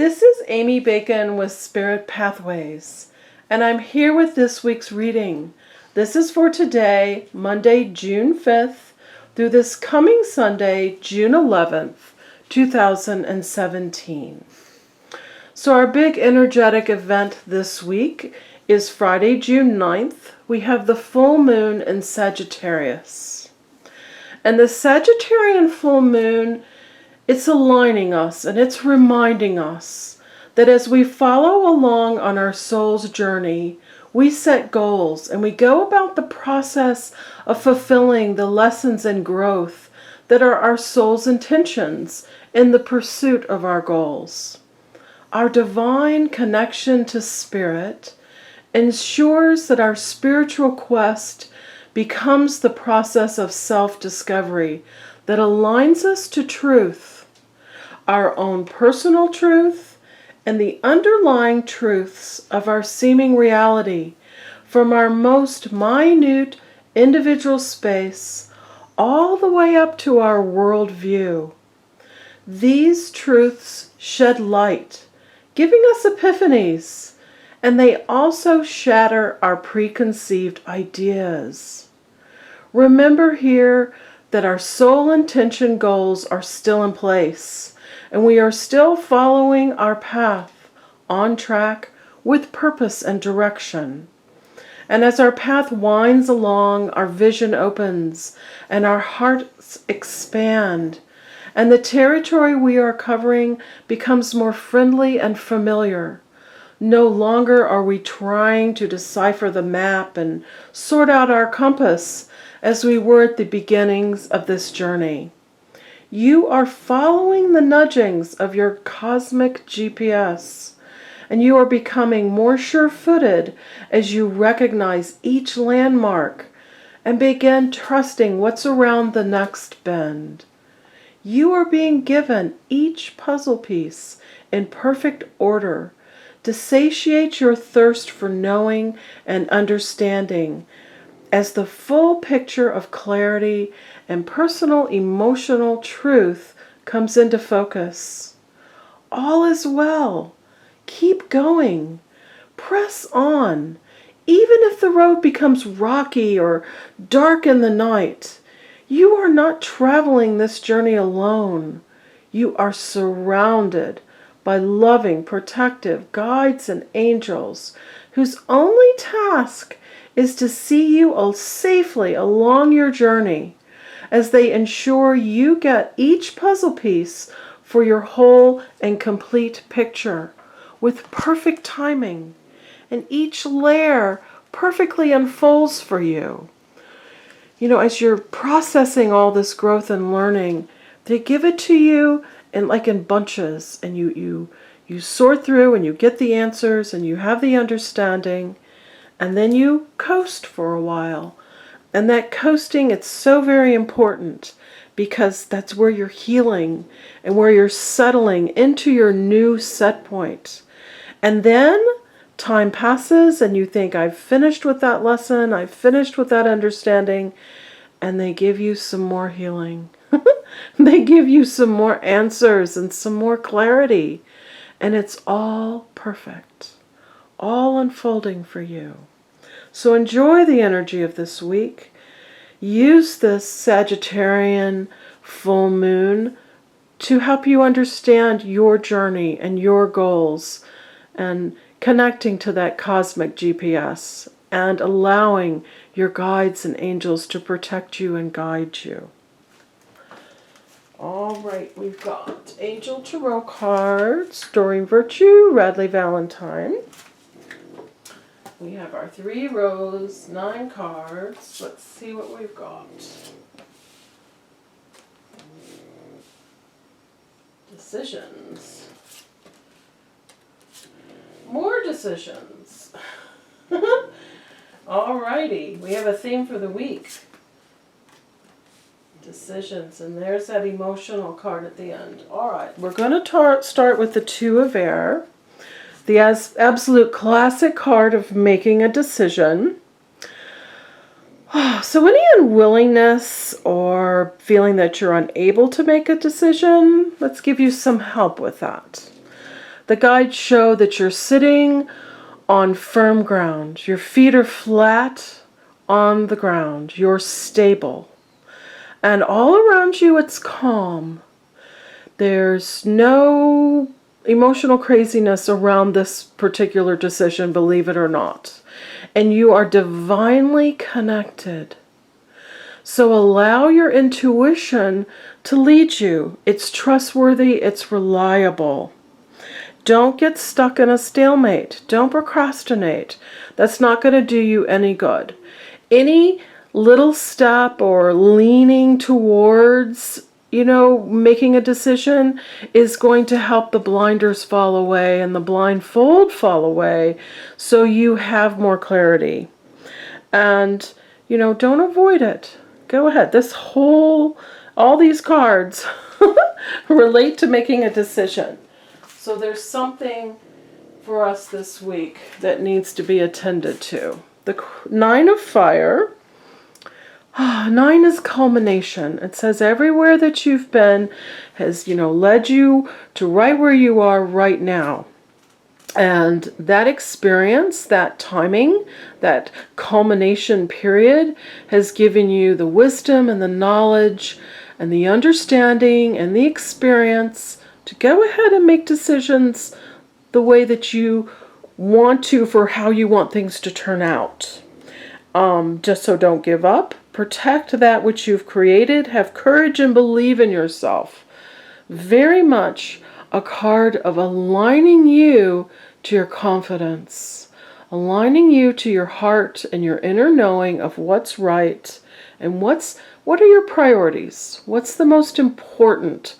This is Amy Bacon with Spirit Pathways, and I'm here with this week's reading. This is for today, Monday, June 5th, through this coming Sunday, June 11th, 2017. So our big energetic event this week is Friday, June 9th. We have the full moon in Sagittarius. And the Sagittarian full moon, it's aligning us and it's reminding us that as we follow along on our soul's journey, we set goals and we go about the process of fulfilling the lessons and growth that are our soul's intentions in the pursuit of our goals. Our divine connection to spirit ensures that our spiritual quest becomes the process of self-discovery that aligns us to truth, our own personal truth, and the underlying truths of our seeming reality from our most minute individual space all the way up to our world view. These truths shed light, giving us epiphanies, and they also shatter our preconceived ideas. Remember here that our soul intention goals are still in place, and we are still following our path on track with purpose and direction. And as our path winds along, our vision opens and our hearts expand, and the territory we are covering becomes more friendly and familiar. No longer are we trying to decipher the map and sort out our compass as we were at the beginnings of this journey. You are following the nudgings of your cosmic GPS, and you are becoming more sure-footed as you recognize each landmark and begin trusting what's around the next bend. You are being given each puzzle piece in perfect order to satiate your thirst for knowing and understanding as the full picture of clarity and personal emotional truth comes into focus. All is well. Keep going. Press on. Even if the road becomes rocky or dark in the night, you are not traveling this journey alone. You are surrounded by loving, protective guides and angels whose only task is to see you safely along your journey as they ensure you get each puzzle piece for your whole and complete picture with perfect timing, and each layer perfectly unfolds for you. You know, as you're processing all this growth and learning, they give it to you in bunches, and you sort through and you get the answers and you have the understanding, and then you coast for a while. And that coasting, it's so very important because that's where you're healing and where you're settling into your new set point. And then time passes and you think, I've finished with that lesson, I've finished with that understanding, and they give you some more healing. They give you some more answers and some more clarity, and it's all perfect, all unfolding for you. So enjoy the energy of this week. Use this Sagittarian full moon to help you understand your journey and your goals, and connecting to that cosmic GPS and allowing your guides and angels to protect you and guide you. All right, we've got Angel Tarot cards, Doreen Virtue, Radleigh, Valentine. We have our 3 rows, 9 cards. Let's see what we've got. Decisions. More decisions. Alrighty, we have a theme for the week. Decisions, and there's that emotional card at the end. Alright, we're going to start with the 2 of air. The absolute classic card of making a decision. So any unwillingness or feeling that you're unable to make a decision, let's give you some help with that. The guides show that you're sitting on firm ground. Your feet are flat on the ground. You're stable. And all around you, it's calm. There's no emotional craziness around this particular decision, believe it or not. And you are divinely connected. So allow your intuition to lead you. It's trustworthy, it's reliable. Don't get stuck in a stalemate. Don't procrastinate. That's not going to do you any good. Any little step or leaning towards, making a decision is going to help the blinders fall away and the blindfold fall away so you have more clarity. And, don't avoid it. Go ahead. All these cards relate to making a decision. So there's something for us this week that needs to be attended to. The 9 of Fire. 9 is culmination. It says everywhere that you've been has, led you to right where you are right now. And that experience, that timing, that culmination period has given you the wisdom and the knowledge and the understanding and the experience to go ahead and make decisions the way that you want to for how you want things to turn out. Just so don't give up. Protect that which you've created. Have courage and believe in yourself. Very much a card of aligning you to your confidence. Aligning you to your heart and your inner knowing of what's right and what are your priorities. What's the most important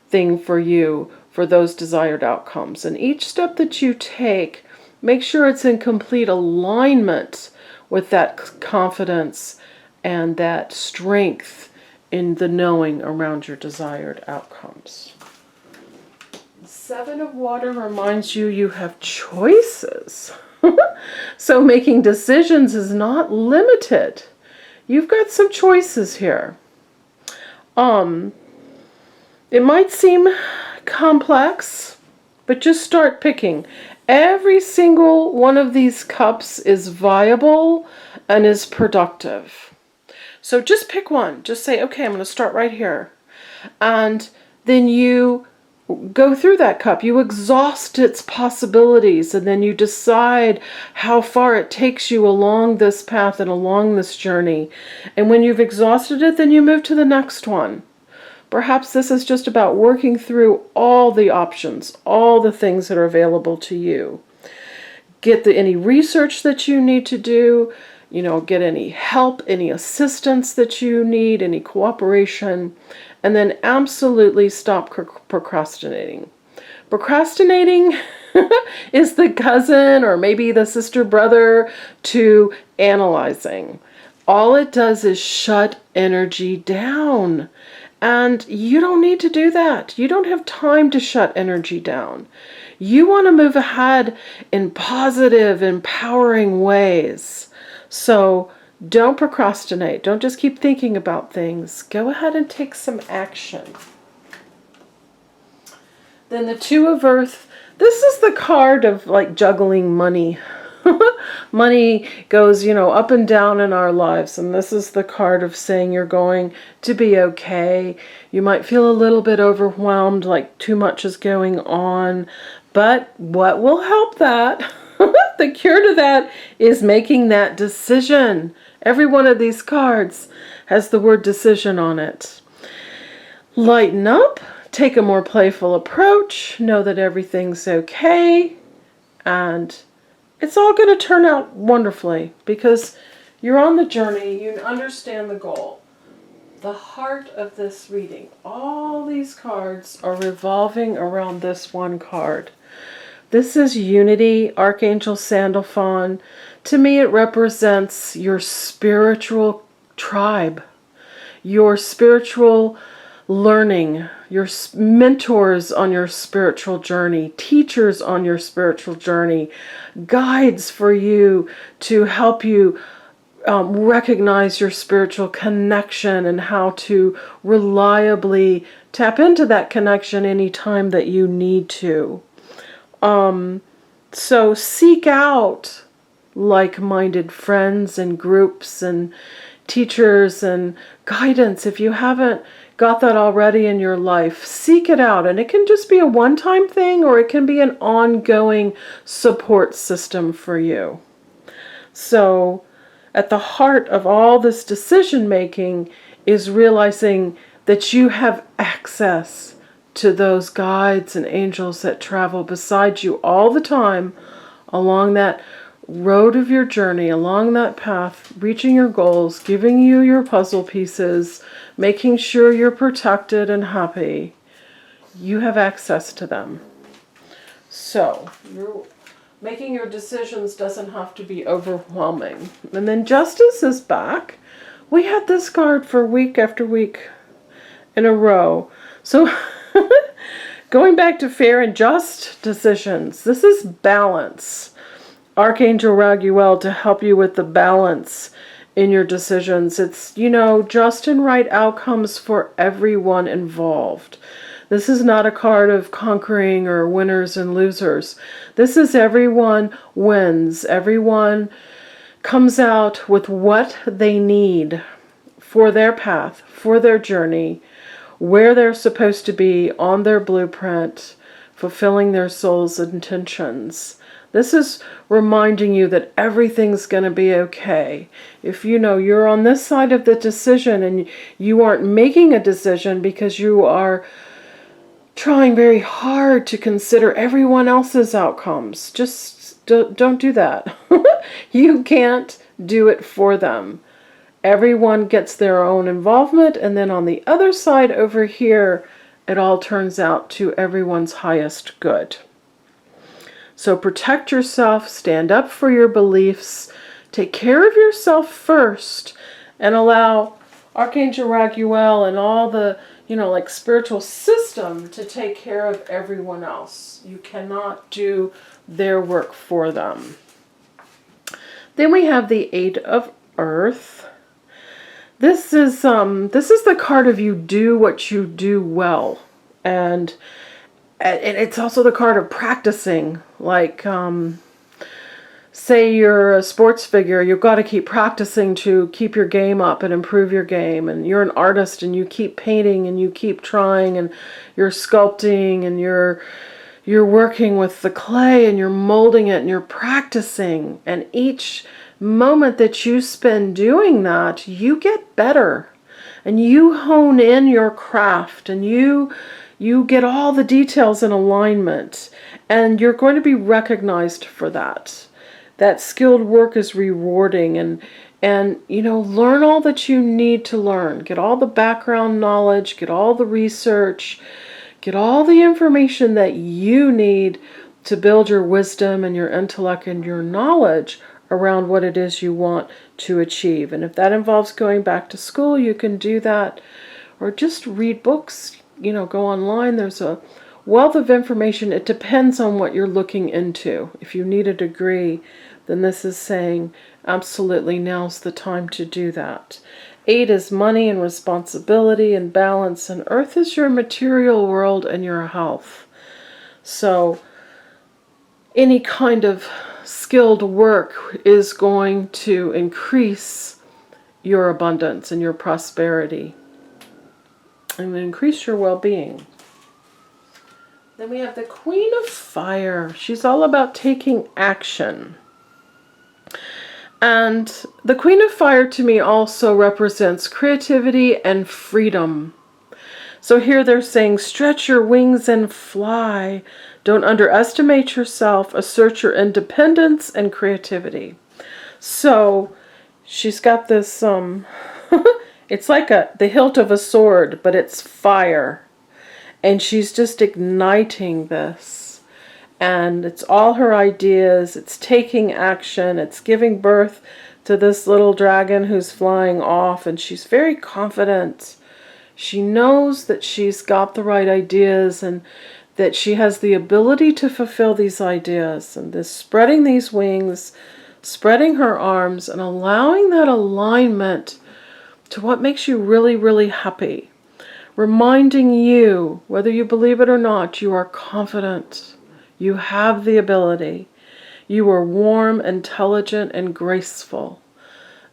thing for you for those desired outcomes. And each step that you take, make sure it's in complete alignment with that confidence and that strength in the knowing around your desired outcomes. The 7 of Water reminds you you have choices. So making decisions is not limited. You've got some choices here. It might seem complex, but just start picking. Every single one of these cups is viable and is productive. So just pick one. Just say, okay, I'm going to start right here. And then you go through that cup. You exhaust its possibilities, and then you decide how far it takes you along this path and along this journey. And when you've exhausted it, then you move to the next one. Perhaps this is just about working through all the options, all the things that are available to you. Get any research that you need to do, get any help, any assistance that you need, any cooperation, and then absolutely stop procrastinating. Procrastinating is the cousin or maybe the sister brother to analyzing. All it does is shut energy down. And you don't need to do that. You don't have time to shut energy down. You want to move ahead in positive, empowering ways. So don't procrastinate. Don't just keep thinking about things. Go ahead and take some action. Then the 2 of Earth. This is the card of like juggling money. Money goes, up and down in our lives, and this is the card of saying you're going to be okay. You might feel a little bit overwhelmed, like too much is going on, but what will help that? The cure to that is making that decision. Every one of these cards has the word decision on it. Lighten up, take a more playful approach, know that everything's okay, and it's all going to turn out wonderfully because you're on the journey, you understand the goal. The heart of this reading, all these cards are revolving around this one card. This is Unity, Archangel Sandalphon. To me, it represents your spiritual tribe, your spiritual learning, your mentors on your spiritual journey, teachers on your spiritual journey, guides for you to help you recognize your spiritual connection and how to reliably tap into that connection anytime that you need to. So seek out like-minded friends and groups and teachers and guidance. If you haven't got that already in your life, seek it out. And it can just be a one-time thing, or it can be an ongoing support system for you. So at the heart of all this decision making is realizing that you have access to those guides and angels that travel beside you all the time along that road of your journey, along that path, reaching your goals, giving you your puzzle pieces, making sure you're protected and happy. You have access to them. So making your decisions doesn't have to be overwhelming. And then Justice is back. We had this card for week after week in a row. So going back to fair and just decisions, this is balance. Archangel Raguel to help you with the balance in your decisions. It's, just and right outcomes for everyone involved. This is not a card of conquering or winners and losers. This is everyone wins. Everyone comes out with what they need for their path, for their journey, where they're supposed to be on their blueprint, fulfilling their soul's intentions. This is reminding you that everything's going to be okay. If you're on this side of the decision and you aren't making a decision because you are trying very hard to consider everyone else's outcomes, just don't do that. You can't do it for them. Everyone gets their own involvement, and then on the other side over here, it all turns out to everyone's highest good. So protect yourself, stand up for your beliefs, take care of yourself first, and allow Archangel Raguel and all the, spiritual system to take care of everyone else. You cannot do their work for them. Then we have the Eight of Earth. This is the card of you do what you do well. And it's also the card of practicing. Like, say you're a sports figure, you've got to keep practicing to keep your game up and improve your game. And you're an artist and you keep painting and you keep trying and you're sculpting and you're working with the clay and you're molding it and you're practicing. And each moment that you spend doing that, you get better and you hone in your craft and you get all the details in alignment, and you're going to be recognized for that. That skilled work is rewarding, and learn all that you need to learn. Get all the background knowledge, get all the research, get all the information that you need to build your wisdom and your intellect and your knowledge around what it is you want to achieve. And if that involves going back to school, you can do that, or just read books. Go online. There's a wealth of information. It depends on what you're looking into. If you need a degree, then this is saying absolutely now's the time to do that. 8 is money and responsibility and balance, and Earth is your material world and your health. So any kind of skilled work is going to increase your abundance and your prosperity and increase your well-being. Then we have the Queen of Fire. She's all about taking action. And the Queen of Fire to me also represents creativity and freedom. So here they're saying, stretch your wings and fly. Don't underestimate yourself. Assert your independence and creativity. So she's got this, it's like the hilt of a sword, but it's fire. And she's just igniting this. And it's all her ideas. It's taking action. It's giving birth to this little dragon who's flying off. And she's very confident. She knows that she's got the right ideas and that she has the ability to fulfill these ideas. And this spreading these wings, spreading her arms, and allowing that alignment to what makes you really, really happy. Reminding you, whether you believe it or not, you are confident. You have the ability. You are warm, intelligent, and graceful.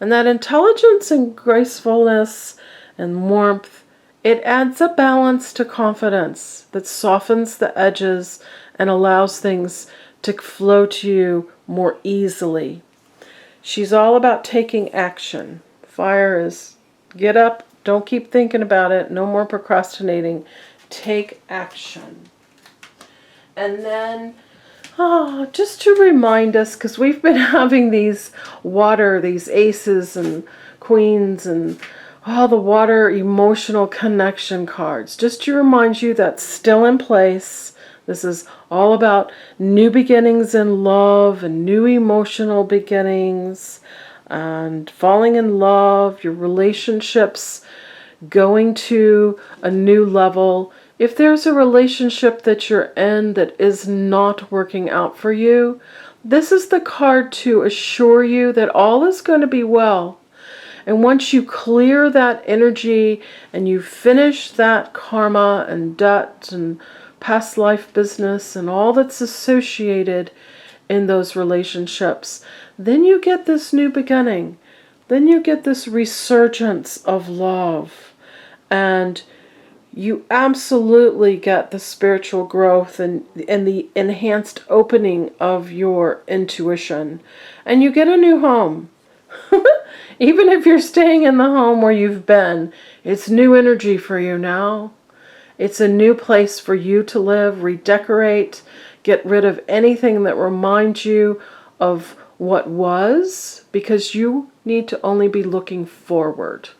And that intelligence and gracefulness and warmth, it adds a balance to confidence that softens the edges and allows things to flow to you more easily. She's all about taking action. Fire is get up, don't keep thinking about it, no more procrastinating. Take action. And then, just to remind us, because we've been having these aces and queens and all the water emotional connection cards, just to remind you that's still in place. This is all about new beginnings in love and new emotional beginnings and falling in love, your relationships going to a new level. If there's a relationship that you're in that is not working out for you, this is the card to assure you that all is going to be well. And once you clear that energy and you finish that karma and debt and past life business and all that's associated in those relationships, then you get this new beginning. Then you get this resurgence of love. And you absolutely get the spiritual growth and the enhanced opening of your intuition. And you get a new home. Even if you're staying in the home where you've been, it's new energy for you now. It's a new place for you to live, redecorate, get rid of anything that reminds you of what was, because you need to only be looking forward.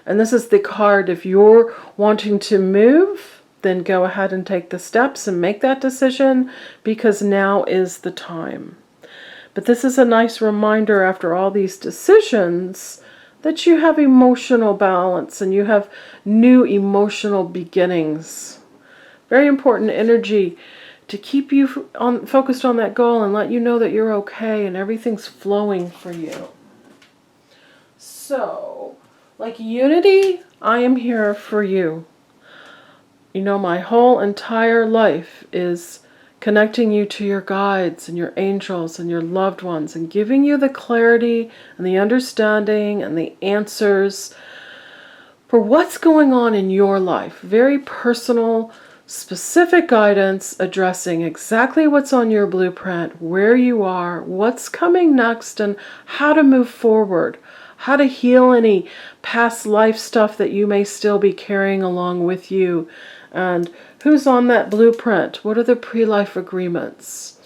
And this is the card, if you're wanting to move, then go ahead and take the steps and make that decision, because now is the time. But this is a nice reminder after all these decisions that you have emotional balance and you have new emotional beginnings. Very important energy to keep you focused on that goal and let you know that you're okay and everything's flowing for you. So, like unity, I am here for you. You know, my whole entire life is connecting you to your guides and your angels and your loved ones and giving you the clarity and the understanding and the answers for what's going on in your life. Very personal, specific guidance addressing exactly what's on your blueprint, where you are, what's coming next, and how to move forward, how to heal any past life stuff that you may still be carrying along with you, and who's on that blueprint? What are the pre-life agreements?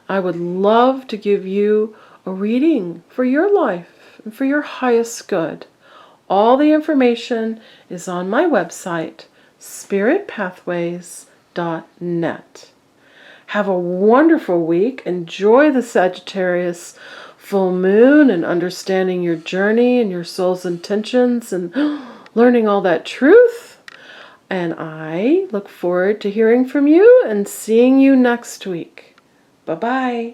I would love to give you a reading for your life and for your highest good. All the information is on my website, spiritpathways.net. Have a wonderful week. Enjoy the Sagittarius full moon and understanding your journey and your soul's intentions and learning all that truth. And I look forward to hearing from you and seeing you next week. Bye-bye.